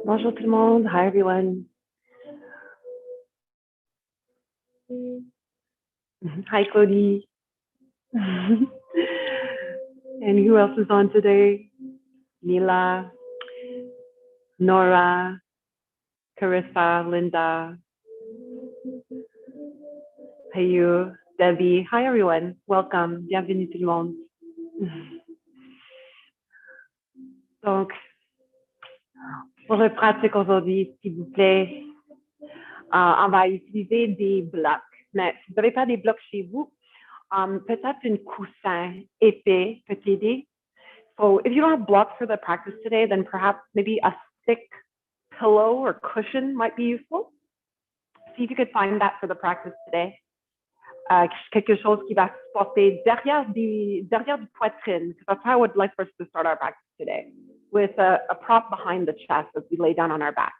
Bonjour tout le monde. Hi everyone. Hi Cody. And who else is on today? Mila, Nora, Carissa, Linda, Hayu, Debbie. Hi everyone. Welcome. Bienvenue tout le monde. Donc, pour le pratique aujourd'hui, s'il vous plaît, on va utiliser des blocs. Mais si vous n'avez pas des blocs chez vous, peut-être une coussin épais peut t'aider. So if you don't have blocks for the practice today, then perhaps maybe a thick pillow or cushion might be useful. See if you could find that for the practice today. Quelque chose qui va se porter derrière du poitrine. That's how I would like for us to start our practice today, with a prop behind the chest as we lay down on our back.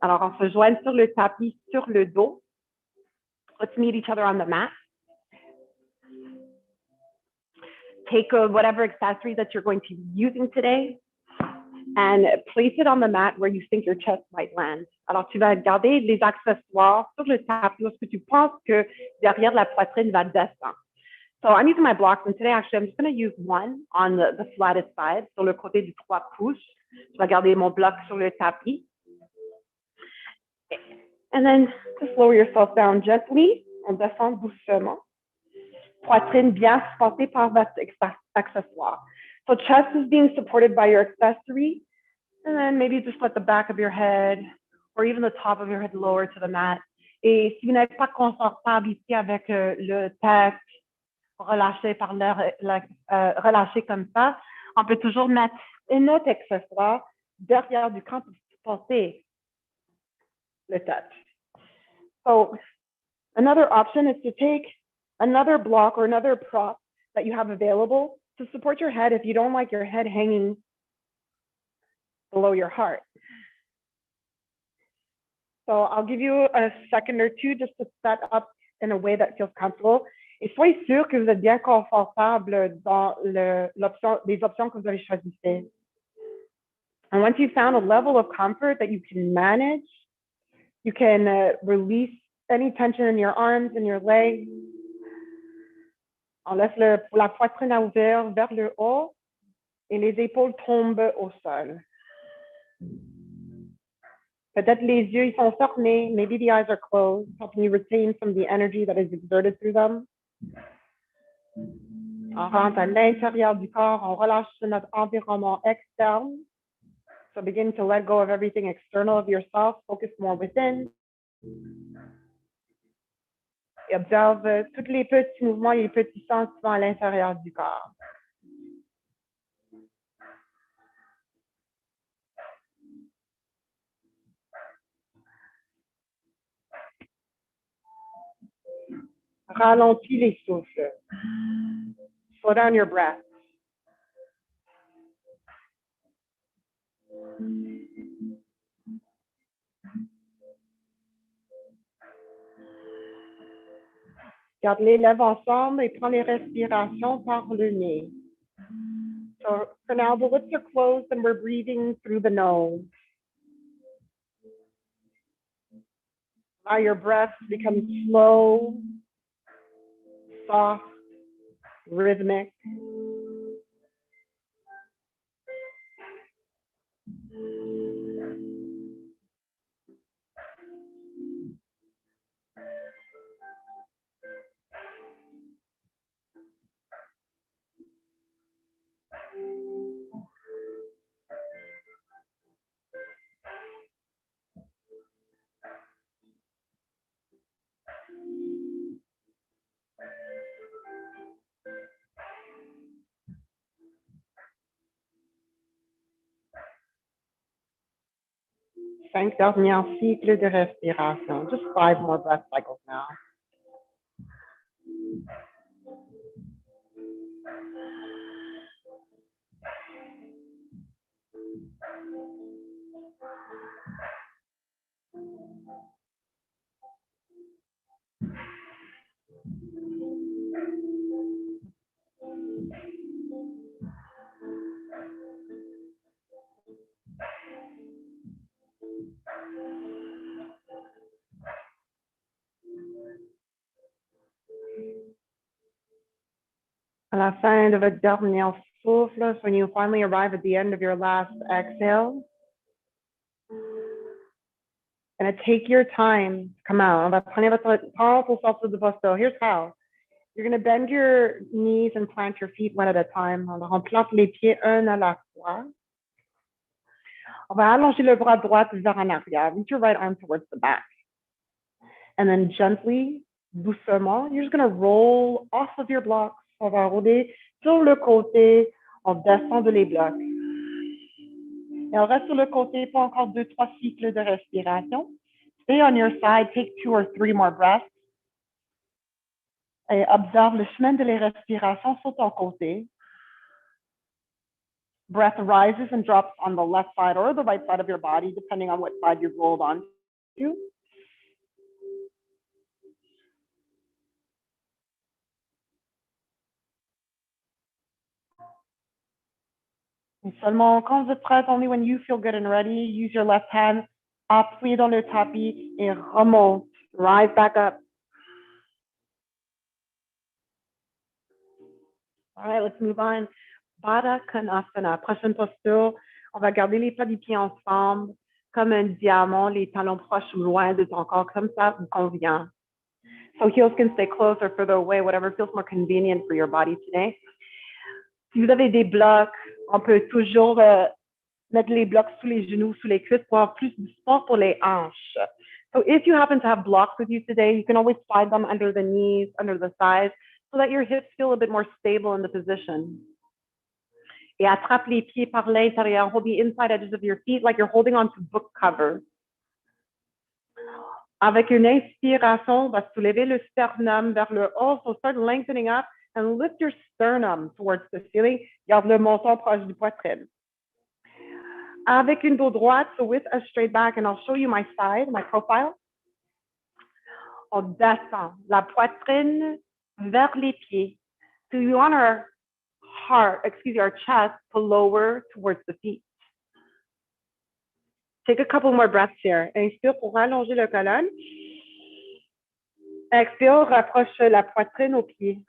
Alors, on se joigne sur le tapis, sur le dos. Let's meet each other on the mat. Take whatever accessory that you're going to be using today and place it on the mat where you think your chest might land. Alors, tu vas garder les accessoires sur le tapis lorsque tu penses que derrière la poitrine va descendre. So I'm using my blocks, and today actually I'm just going to use one on the flattest side, sur le côté du 3 pouces. Je vais garder mon bloc sur le tapis. And then just lower yourself down gently. On descend doucement. Poitrine bien supportée par votre accessoire. So chest is being supported by your accessory. And then maybe just let the back of your head or even the top of your head lower to the mat. Et si vous n'êtes pas confortable ici avec le texte, relâché par l'air, relâché comme ça, on peut toujours mettre un autre accessoire derrière du camp pour supporter le touch. So another option is to take another block or another prop that you have available to support your head if you don't like your head hanging below your heart. So I'll give you a second or two just to set up in a way that feels comfortable. Et soyez sûr que vous êtes bien confortable dans les options que vous avez choisies. And once you've found a level of comfort that you can manage, you can release any tension in your arms and your legs. On laisse la poitrine à ouvert vers le haut et les épaules tombent au sol. Peut-être les yeux ils sont fermés. Maybe the eyes are closed, helping you retain some of the energy that is exerted through them. On rentre à l'intérieur du corps, on relâche notre environnement externe. So begin to let go of everything external of yourself, focus more within. Et observe tous les petits mouvements et les petits sentiments à l'intérieur du corps. Ralentis les souffles. Slow down your breath. Garde les lèvres ensemble et prends les respirations par le nez. So for now, the lips are closed and we're breathing through the nose. Allow your breath to become slow, soft, rhythmic. Cinq derniers cycles de respiration. Just 5 more breath cycles now. la fin de votre dernier souffle, so when you finally arrive at the end of your last exhale, and take your time to come out. On va prendre votre temps pour sortir du posture. Here's how. You're going to bend your knees and plant your feet one at a time. Alors, on plante les pieds un à la fois. On va allonger le bras droit vers en arrière. Reach your right arm towards the back. And then gently, doucement, you're just going to roll off of your blocks. On va rouler sur le côté. On descend de les blocs. Et on reste sur le côté pour encore 2-3 cycles de respiration. Stay on your side. Take 2 or 3 more breaths. Et observe le chemin de les respirations sur ton côté. Breath rises and drops on the left side or the right side of your body, depending on what side you've rolled on to. Et seulement quand vous êtes prête, only when you feel good and ready, use your left hand, appuyez dans le tapis et remonte. Rise back up. All right, let's move on. Baddha Konasana. Prochaine posture, on va garder les pas des pieds ensemble, comme un diamant, les talons proches ou loin de ton corps, comme ça vous convient. So heels can stay close or further away, whatever feels more convenient for your body today. Si vous avez des blocs, on peut toujours mettre les blocs sous les genoux, sous les cuisses pour avoir plus de support pour les hanches. So if you happen to have blocks with you today, you can always slide them under the knees, under the thighs, so that your hips feel a bit more stable in the position. Et attrape les pieds par l'intérieur. Hold the inside edges of your feet like you're holding on to book covers. Avec une inspiration, on va soulever le sternum vers le haut. So start lengthening up and lift your sternum towards the ceiling. Garde le menton proche du poitrine. Avec une dos droite, so with a straight back, and I'll show you my side, my profile. On descend la poitrine vers les pieds. So we want our chest to lower towards the feet. Take a couple more breaths here. Inspire pour allonger le colonne. Expire, rapproche la poitrine aux pieds.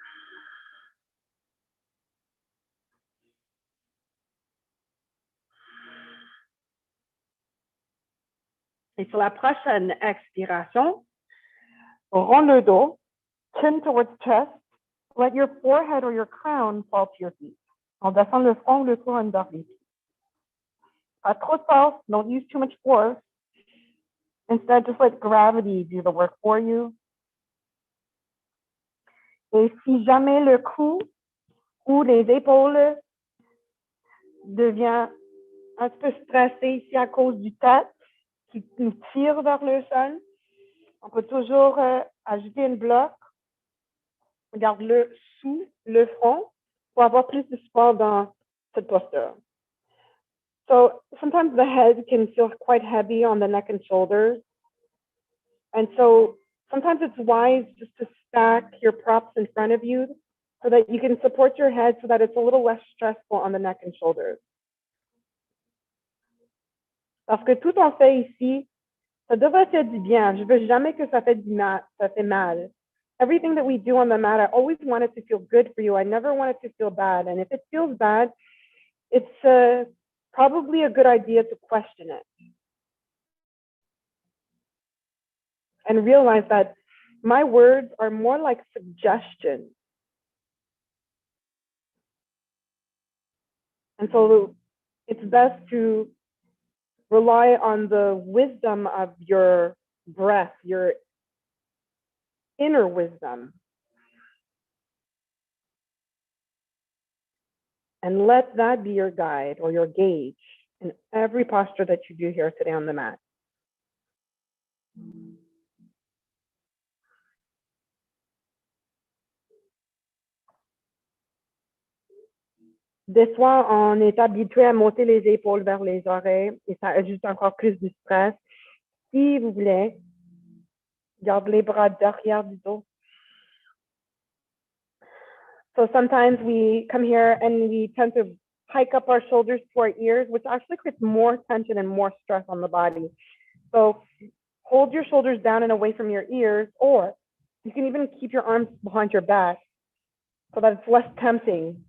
Et sur la prochaine expiration, rond le dos, chin towards chest. Let your forehead or your crown fall to your feet. On descend le front ou le cou under les pieds. Pas trop de force, don't use too much force. Instead, just let gravity do the work for you. Et si jamais le cou ou les épaules devient un peu stressé ici à cause du tête qui nous tire vers le sol, on peut toujours ajouter une bloc. Garde-le sous le front pour avoir plus de support dans cette posture. So sometimes the head can feel quite heavy on the neck and shoulders. And so sometimes it's wise just to stack your props in front of you so that you can support your head so that it's a little less stressful on the neck and shoulders. Parce que tout en fait ici, ça devrait faire du bien. Je veux jamais que ça fait mal. Everything that we do on the mat, I always want it to feel good for you. I never want it to feel bad. And if it feels bad, it's probably a good idea to question it. And realize that my words are more like suggestions. And so it's best to rely on the wisdom of your breath, your inner wisdom. And let that be your guide or your gauge in every posture that you do here today on the mat. Des fois, on est habitué à monter les épaules vers les oreilles et ça ajoute encore plus de stress. Si vous voulez, garde les bras derrière du dos. So sometimes we come here and we tend to hike up our shoulders to our ears, which actually creates more tension and more stress on the body. So hold your shoulders down and away from your ears, or you can even keep your arms behind your back so that it's less tempting.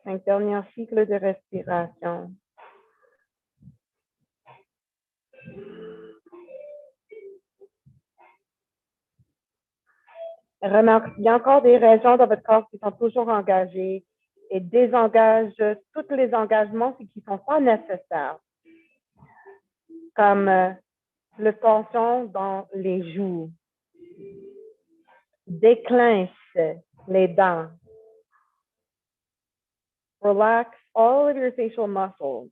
Cinq derniers cycles de respiration. Remarque, il y a encore des régions dans votre corps qui sont toujours engagées et désengage tous les engagements qui ne sont pas nécessaires, comme le tension dans les joues, déclenche les dents. Relax all of your facial muscles,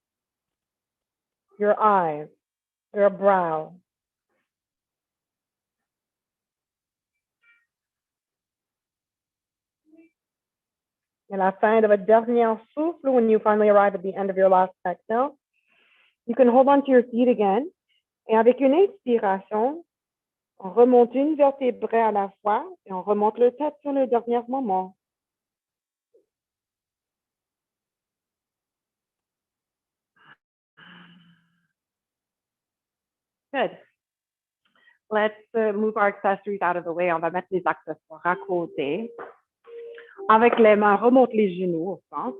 your eyes, your brow. À la fin de votre dernier souffle, when you finally arrive at the end of your last exhale, you can hold on to your feet again. Et avec une inspiration, on remonte une vertébrée à la fois et on remonte le tête sur le dernier moment. Good. Let's move our accessories out of the way. On va mettre les accessoires à côté. Avec les mains, remonte les genoux au centre.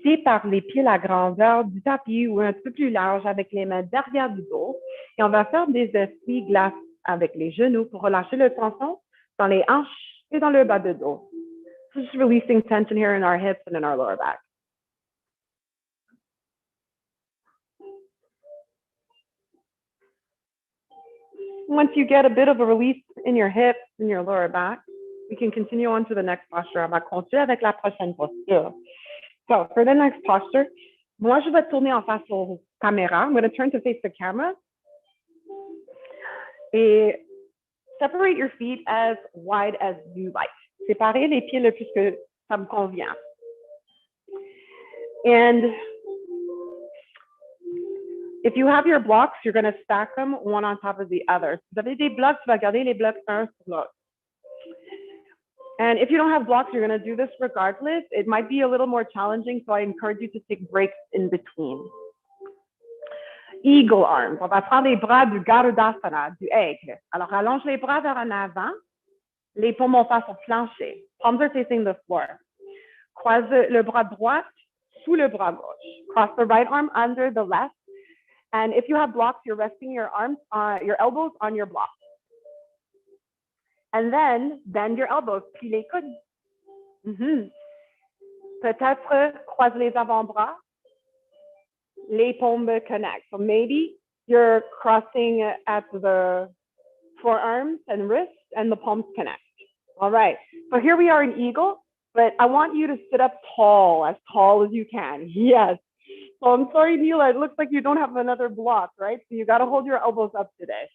Sépare les pieds la grandeur du tapis ou un peu plus large avec les mains derrière du dos. Et on va faire des essuie-glaces avec les genoux pour relâcher le tension dans les hanches et dans le bas de dos. Just releasing tension here in our hips and in our lower back. Once you get a bit of a release in your hips and your lower back, we can continue on to the next posture. On va continuer avec la prochaine posture. So for the next posture, moi, je vais tourner en face aux caméras. I'm going to turn to face the camera. Et separate your feet as wide as you like. Séparez les pieds le plus que ça me convient. And if you have your blocks, you're going to stack them one on top of the other. Si vous avez des blocs, tu vas garder les blocs un sur l'autre. And if you don't have blocks, you're going to do this regardless. It might be a little more challenging, so I encourage you to take breaks in between. Eagle arms. On va prendre les bras du Garudasana, du aigle. Alors, allonge les bras vers en avant. Les paumes en face au plancher. Palms are facing the floor. Croise le bras droit sous le bras gauche. Cross the right arm under the left. And if you have blocks, you're resting your arms, your elbows on your blocks. And then bend your elbows, plie les coudes. Peut-être croise les avant-bras. Les paumes connect. So maybe you're crossing at the forearms and wrists and the palms connect. All right. So here we are in eagle, but I want you to sit up tall as you can. Yes. So I'm sorry, Neela, it looks like you don't have another block, right? So you got to hold your elbows up today.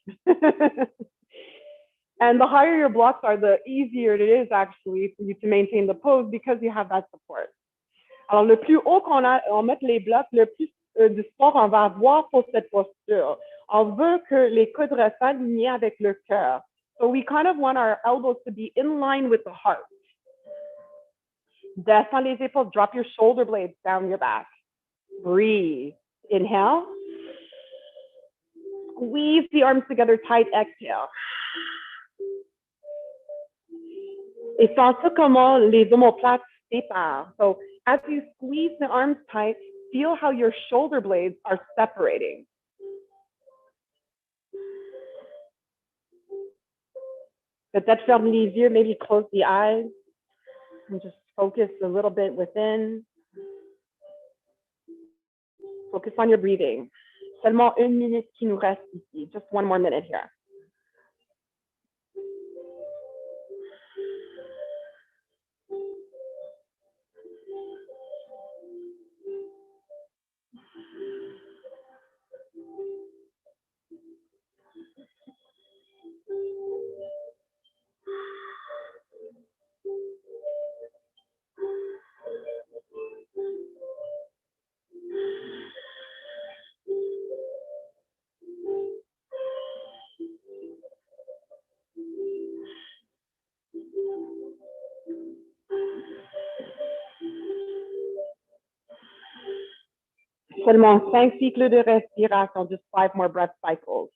And the higher your blocks are, the easier it is actually for you to maintain the pose because you have that support. Alors, le plus haut on met les blocs, le plus du sport on va avoir pour cette posture. On veut que les coudes restent alignés avec le cœur. So we kind of want our elbows to be in line with the heart. Descends les épaules, drop your shoulder blades down your back. Breathe. Inhale. Squeeze the arms together tight, exhale. Et sens comment les omoplates séparent. So as you squeeze the arms tight, feel how your shoulder blades are separating. Peut-être ferme les yeux, maybe close the eyes, and just focus a little bit within. Focus on your breathing. Seulement 1 minute qui nous reste ici. Just 1 more minute here. Seulement 5 cycles de respiration, just 5 more breath cycles.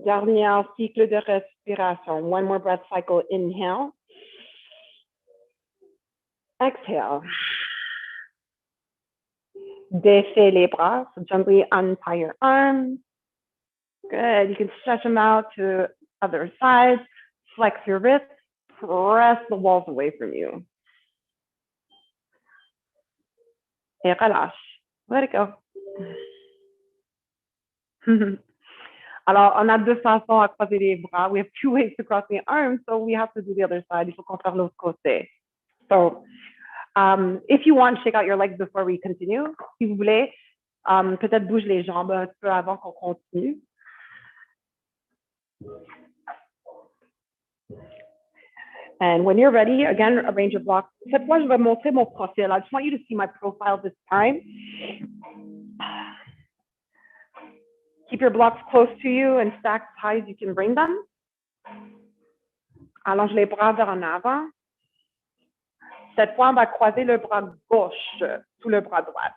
Dernier cycle de respiration. One more breath cycle. Inhale. Exhale. Défais les bras. So gently untie your arms. Good. You can stretch them out to other sides. Flex your wrists. Press the walls away from you. Et relâche. Let it go. Alors, on a deux façons à croiser les bras. We have two ways to cross the arms, so we have to do the other side. Il faut qu'on fasse l'autre côté. So, if you want, shake out your legs before we continue. Si vous voulez, peut-être bouge les jambes un peu avant qu'on continue. And when you're ready, again, arrange your blocks. Cette fois, je vais montrer mon profil. I just want you to see my profile this time. Keep your blocks close to you and stack as high as you can bring them. Allonge les bras vers en avant. Cette fois, on va croiser le bras gauche sous le bras droit.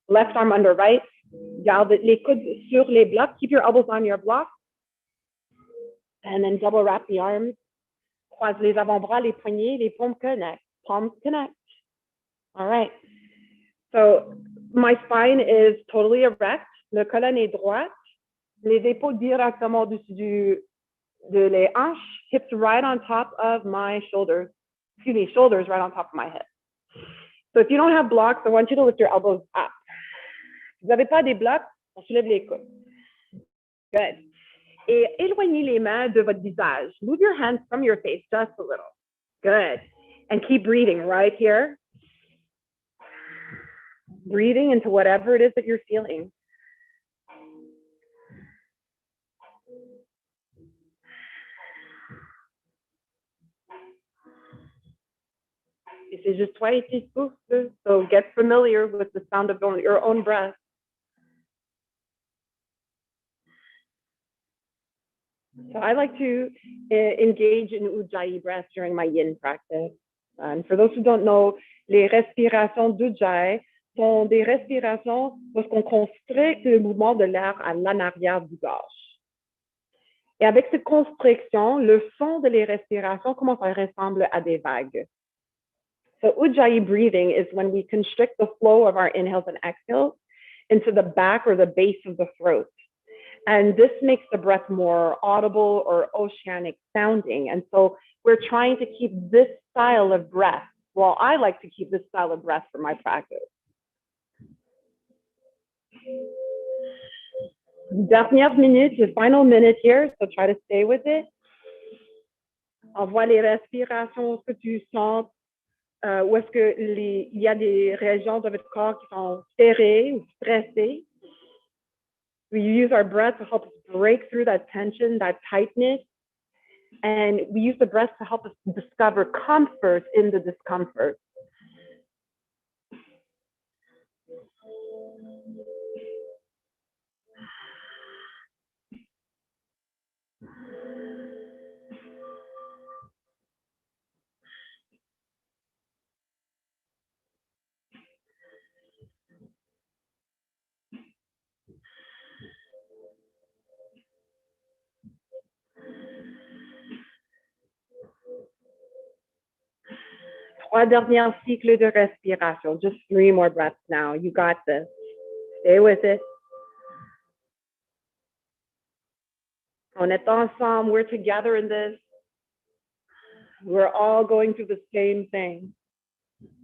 Left arm under right. Garde les coudes sur les blocs. Keep your elbows on your blocks. And then double wrap the arms. Croise les avant-bras, les poignets, les paumes connect. Palms connect. All right. So my spine is totally erect. Le colonne est droite. Les épaules directement au-dessus de les hanches. Hips right on top of my shoulders. Excuse me, shoulders right on top of my head. So if you don't have blocks, I want you to lift your elbows up. Si vous n'avez pas des blocs, on soulève les coudes. Good. Et éloignez les mains de votre visage. Move your hands from your face just a little. Good. And keep breathing right here. Breathing into whatever it is that you're feeling. This is just toi et tes souffles. So get familiar with the sound of your own breath. So I like to engage in Ujjayi breath during my yin practice. And for those who don't know, les respirations d'Ujjayi sont des respirations lorsqu'on constricte le mouvement de l'air en arrière du gorge. Et avec cette constriction, le son de les respirations commence à ressembler à des vagues. So Ujjayi breathing is when we constrict the flow of our inhales and exhales into the back or the base of the throat. And this makes the breath more audible or oceanic sounding. And so we're trying to keep this style of breath. Well, I like to keep this style of breath for my practice. Dernière minute, the final minute here, so try to stay with it. Envoie les respirations que tu sens, où est-ce que il y a des régions de votre corps qui sont serrées ou stressées. We use our breath to help us break through that tension, that tightness. And we use the breath to help us discover comfort in the discomfort. Trois derniers cycles de respiration. Just 3 more breaths now. You got this. Stay with it. On est ensemble. We're together in this. We're all going through the same thing.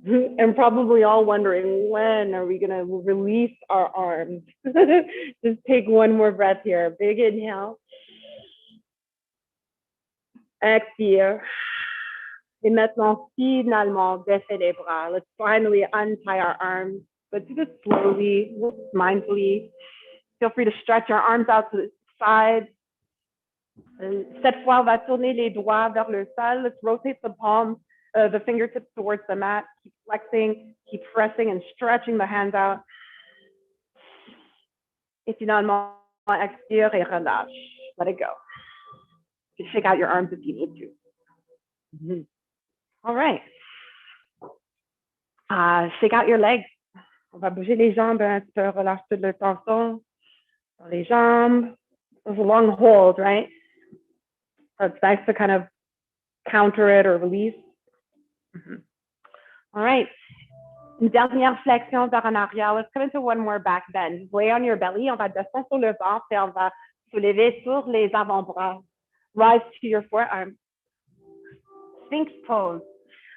And probably all wondering, when are we going to release our arms? Just take one more breath here. Big inhale. Exhale. Et maintenant, finalement, défais les bras. Let's finally untie our arms, but do this slowly, mindfully. Feel free to stretch your arms out to the side. Cette fois, on va tourner les doigts vers le sol. Let's rotate the palms, the fingertips towards the mat. Keep flexing, keep pressing and stretching the hands out. Et finalement, expire et relâche. Let it go. You shake out your arms if you need to. Mm-hmm. All right. Shake out your legs. On va bouger les jambes un petit peu, relâche toute le tension dans les jambes. It's a long hold, right? So it's nice to kind of counter it or release. Mm-hmm. All right. Une dernière flexion vers en arrière. Let's come into one more back bend. Lay on your belly. On va descendre sur le ventre et on va soulever sur les avant-bras. Rise to your forearm. Sphinx pose.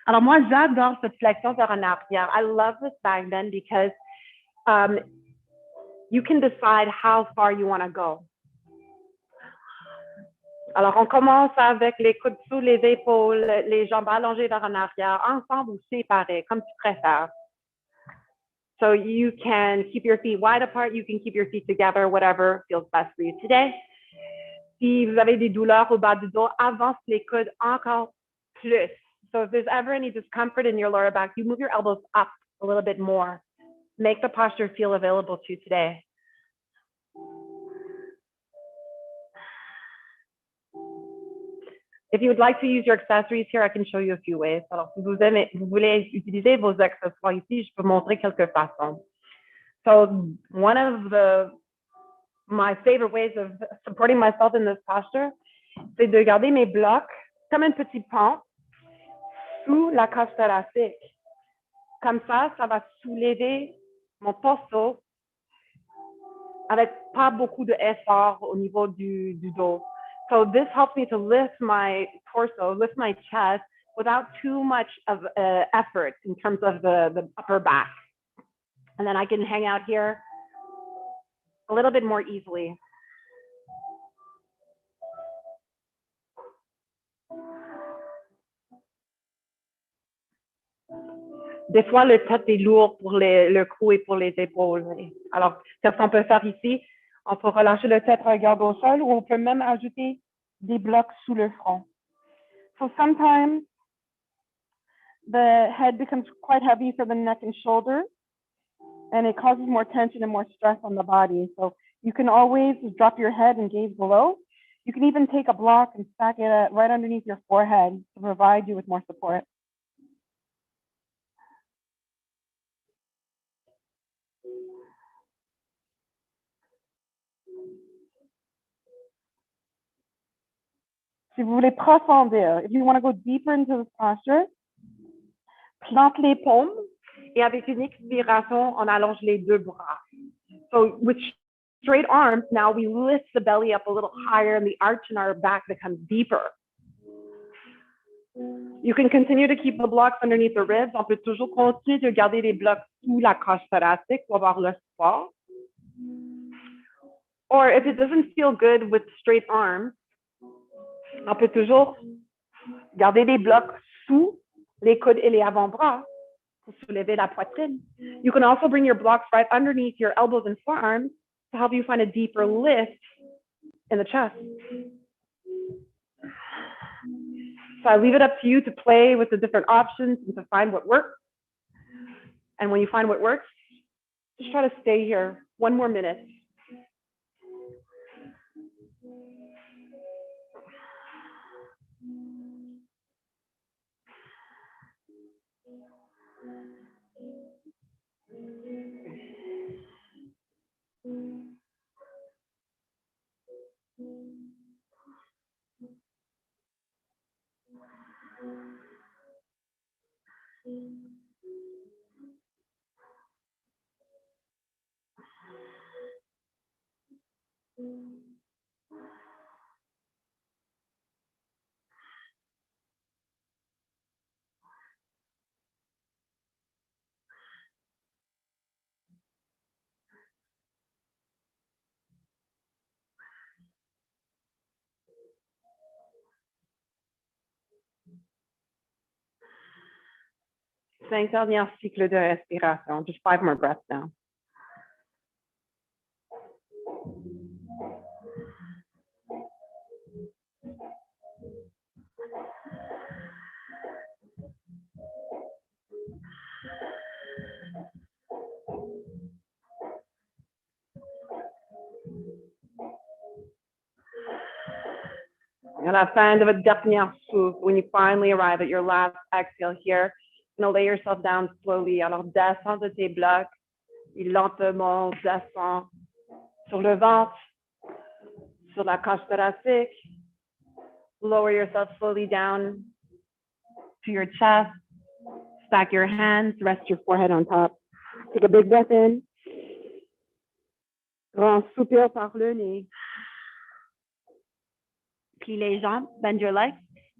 Alors moi, j'adore cette flexion vers en arrière. I love this back bend because you can decide how far you want to go. Alors, on commence avec les coudes sous les épaules, les jambes allongées vers en arrière, ensemble ou séparées, comme tu préfères. So you can keep your feet wide apart, you can keep your feet together, whatever feels best for you today. Si vous avez des douleurs au bas du dos, avance les coudes encore plus. So if there's ever any discomfort in your lower back, you move your elbows up a little bit more. Make the posture feel available to you today. If you would like to use your accessories here, I can show you a few ways. Alors, si vous voulez utiliser vos accessoires ici, je peux montrer quelques façons. So one of my favorite ways of supporting myself in this posture, c'est de garder mes blocs comme une petite pente sous la cage thoracique. Comme ça va soulever mon torse avec pas beaucoup d'effort au niveau du dos. So this helps me to lift my torso, lift my chest without too much of effort in terms of the upper back. And then I can hang out here a little bit more easily. Des fois, le tête est lourd pour le cou et pour les épaules. Alors, qu'est-ce qu'on peut faire ici? On peut relâcher le tête, regarde au sol, ou on peut même ajouter des blocs sous le front. So sometimes the head becomes quite heavy for the neck and shoulder, and it causes more tension and more stress on the body. So you can always drop your head and gaze below. You can even take a block and stack it right underneath your forehead to provide you with more support. Si vous voulez profondir, if you want to go deeper into this posture, plante les paumes et avec une expiration, on allonge les deux bras. So with straight arms, now we lift the belly up a little higher and the arch in our back becomes deeper. You can continue to keep the blocks underneath the ribs. On peut toujours continuer de garder les blocs sous la cage thoracique pour avoir le support. Or if it doesn't feel good with straight arms, on peut toujours garder des blocs sous les coudes et les avant-bras pour soulever la poitrine. You can also bring your blocks right underneath your elbows and forearms to help you find a deeper lift in the chest. So I leave it up to you to play with the different options and to find what works. And when you find what works, just try to stay here one more minute. Cinq derniers cycles de respiration. Just 5 more breaths now. À la fin de votre dernière souffle, when you finally arrive at your last exhale here, you know, lay yourself down slowly. Alors, descends de tes blocs et lentement descends sur le ventre, sur la cage thoracique. Lower yourself slowly down to your chest. Stack your hands, rest your forehead on top. Take a big breath in. Grand soupir par le nez. Plie les jambes, bend your legs.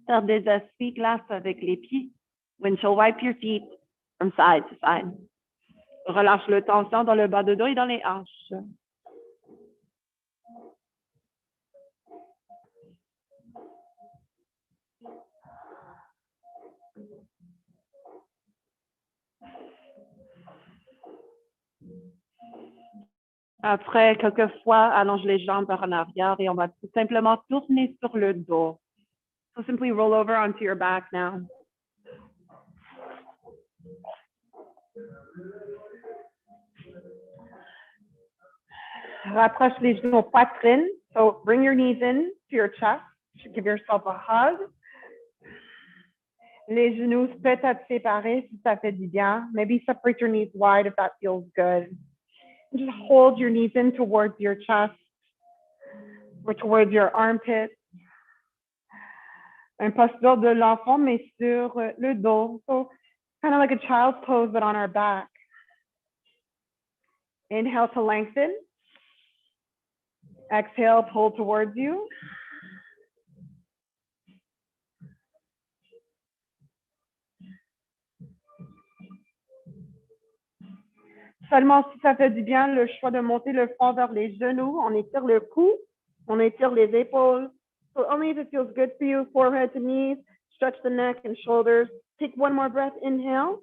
Faire des essuie-glaces avec les pieds. Windshield wipe your feet from side to side. Relâche le tension dans le bas de dos et dans les hanches. Après, quelquefois, allonge les jambes vers en arrière et on va tout simplement tourner sur le dos. So simply roll over onto your back now. Rapproche les genoux aux poitrines. So bring your knees in to your chest. Give yourself a hug. Les genoux peut-être séparés si ça fait du bien. Maybe separate your knees wide if that feels good. And just hold your knees in towards your chest or towards your armpits. Un posture de l'enfant, mais sur le dos. So kind of like a child's pose, but on our back. Inhale to lengthen. Exhale, pull towards you. Seulement si ça fait du bien, le choix de monter le front vers les genoux. On étire le cou, on étire les épaules. So only if it feels good for you, forehead to knees, stretch the neck and shoulders. Take one more breath, inhale.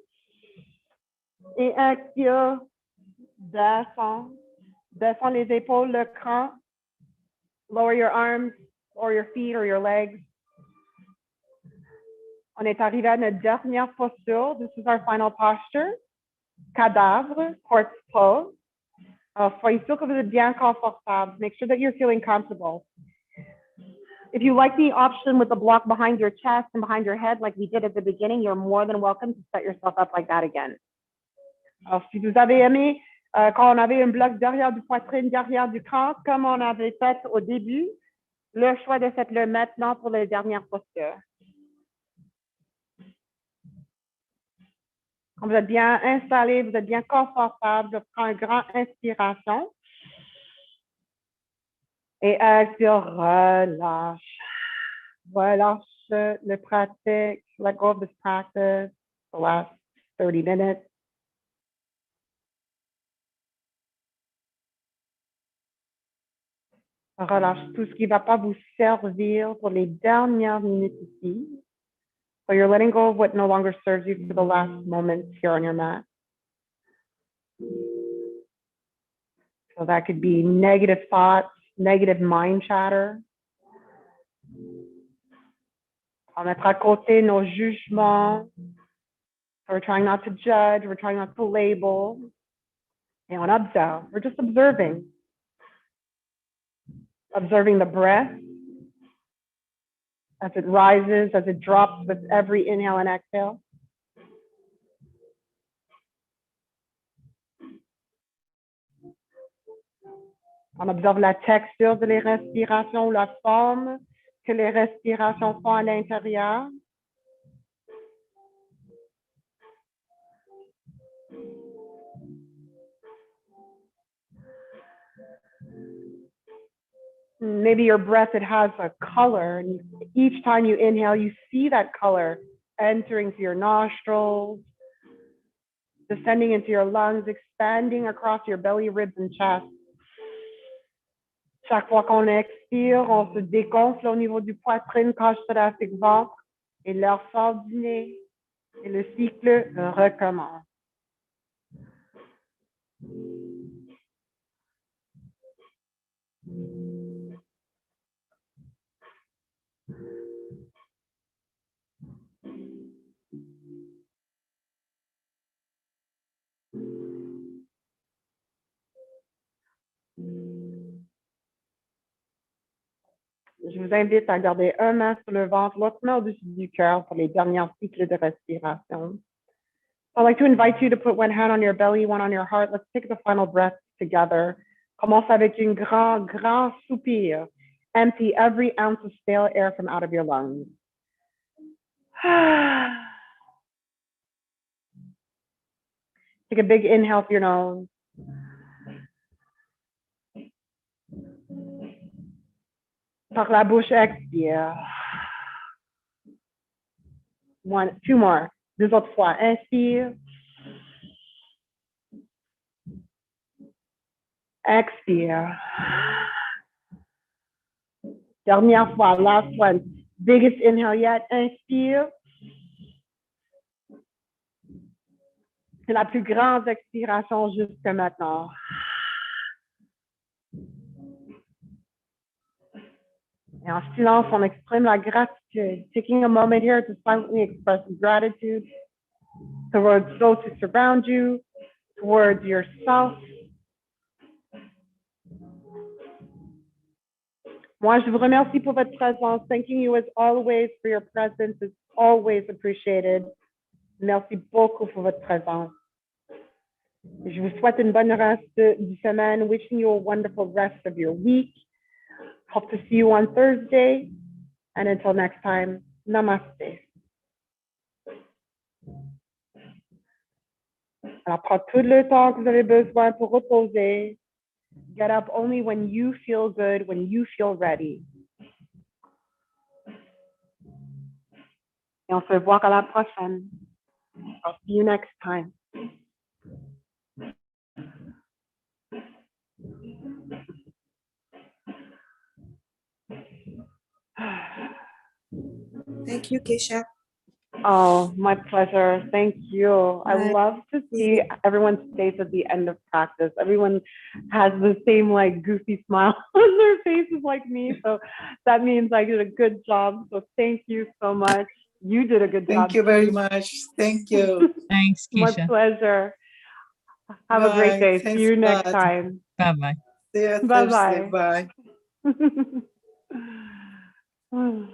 Et expire, descends. Descends les épaules, le cran. Lower your arms or your feet or your legs. On est arrivé à notre dernière posture. This is our final posture. Cadavre, corpse pose. Alors, soyez sûr que vous êtes bien confortable. Make sure that you're feeling comfortable. If you like the option with the block behind your chest and behind your head, like we did at the beginning, you're more than welcome to set yourself up like that again. Alors, si vous avez aimé quand on avait un bloc derrière du poitrine, derrière du crâne, comme on avait fait au début, le choix de faites-le maintenant pour les dernières postures. Quand vous êtes bien installé, vous êtes bien confortable, je prends une grande inspiration. Et expire, relâche. Relâche le pratique. Let go of this practice the last 30 minutes. Relâche tout ce qui ne va pas vous servir pour les dernières minutes ici. So you're letting go of what no longer serves you for the last moments here on your mat. So that could be negative thoughts, negative mind chatter. On mettre à côté nos jugements. So we're trying not to judge, we're trying not to label. Et on observe, we're just observing. Observing the breath as it rises, as it drops with every inhale and exhale. On observe la texture de les respirations ou la forme que les respirations font à l'intérieur. Maybe your breath, it has a color. And each time you inhale, you see that color entering through your nostrils, descending into your lungs, expanding across your belly, ribs, and chest. Chaque fois qu'on expire, on se dégonfle au niveau du poitrine, cage thoracique, ventre, et l'air sort du nez, et le cycle recommence. Je vous invite à garder un main sur le ventre, l'autre main au-dessus du cœur pour les derniers cycles de respiration. I'd like to invite you to put one hand on your belly, one on your heart. Let's take the final breath together. Commence avec un grand soupir. Empty every ounce of stale air from out of your lungs. Take a big inhale through your nose. Par la bouche, expire. Two more. Deux autres fois. Inspire. Expire. Dernière fois, last one. Biggest inhale yet. Inspire. C'est la plus grande expiration jusqu'à maintenant. Et en silence, on exprime la gratitude. Taking a moment here to silently express gratitude towards those who surround you, towards yourself. Moi, je vous remercie pour votre présence. Thanking you as always for your presence is always appreciated. Merci beaucoup pour votre présence. Je vous souhaite une bonne reste de semaine. Wishing you a wonderful rest of your week. Hope to see you on Thursday. And until next time, namaste. Alors, prenez tout le temps que vous avez besoin pour reposer. Get up only when you feel good, when you feel ready. Et on se voit à la prochaine. I'll see you next time. Thank you, Keisha. Oh, my pleasure. Thank you. I Bye. love to see everyone's face at the end of practice. Everyone has the same like goofy smile on their faces like me. So that means I did a good job. So thank you so much. You did a good job. Thank you very much. Thank you. Thanks, My Keisha. pleasure. Have a great Bye. day. Thanks See you a next lot. time. See Bye-bye. you Bye-bye. Thursday. Bye.